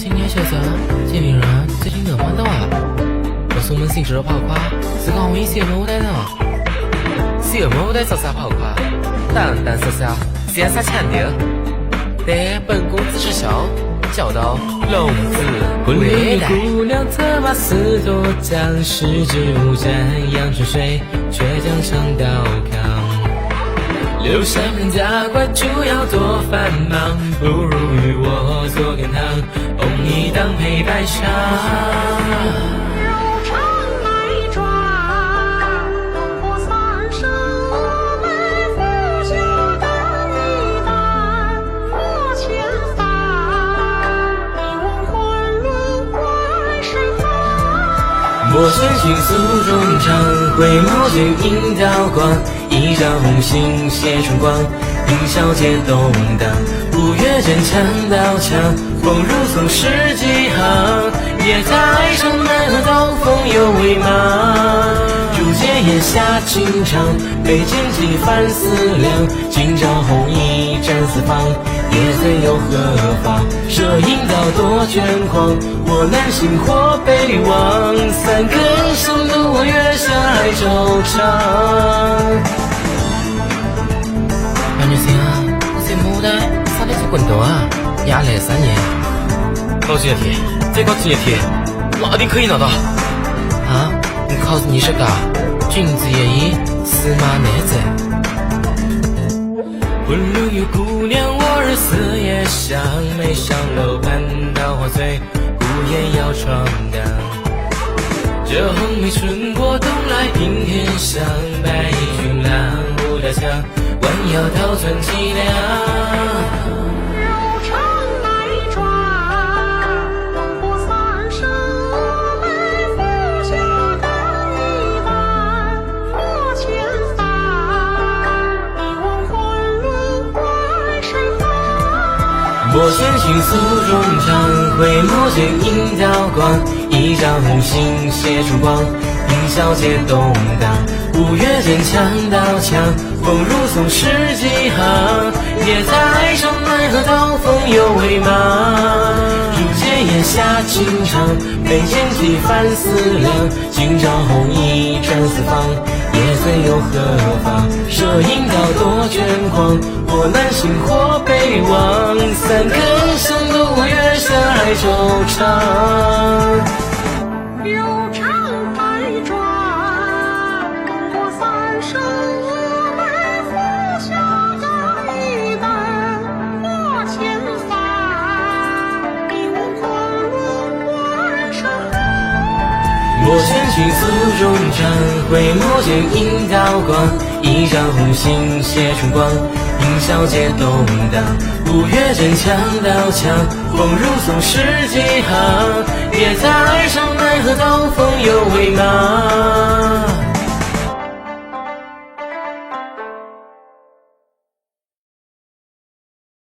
新年小子，见面人最近能忙到啊？告诉我们姓氏的跑快，是讲我以前没带呢。小没带啥跑快，淡淡傻傻，潇洒强调。但本公子之孝，教导龙子归来。姑娘策马似多将，十指无沾阳春水，却将长刀扛。刘禅人家怪就要多繁忙，不如与我做羹汤，红衣当配白裳。柔肠来转，东坡三生来拂袖当一担，我前番，你问昆仑怪谁犯？莫见情诉衷肠，回眸见映刀光。一朝红杏谢春光，迎小姐动荡。五月间墙刀墙，风如松十几行。夜台上奈何刀锋犹未茫。竹节檐下轻唱，眉间几番思量。今朝红衣展四方，夜醉又何妨？射影刀多卷狂，或南行或北望。三更上路我月下来惆怅。我在牡丹啥的做滚头啊，压来3年，高职业题，再高职业题，哪里可以拿到？啊，你考试你是个君子夜衣，司马内在。昆仑有姑娘，我日思夜想，眉上楼盘桃花醉，孤雁摇窗荡。这红梅春过冬来平天香，白衣君郎舞大枪。弯腰倒转凄凉，柔肠来转，东坡三生来拂袖当一担，我前番，你问昆仑怪谁犯？莫见情诉衷肠，回眸见映刀光。一朝红杏谢春光，迎小姐动荡。五月间墙刀墙，风如松十几行。夜台上奈何刀锋犹未茫。竹节檐下轻唱，眉间几番思量。今朝红衣展四方，夜醉又何妨？射影刀多卷狂，或南行或北望。三更上路我月下来惆怅。柔肠来转，东坡三生来拂袖当一担，我前番，你问昆仑怪谁犯？莫见情诉衷肠，回眸见映刀光。一朝红杏谢春光，迎小姐动荡。五月间墙刀墙，风如松十几行。夜台上奈何刀锋犹未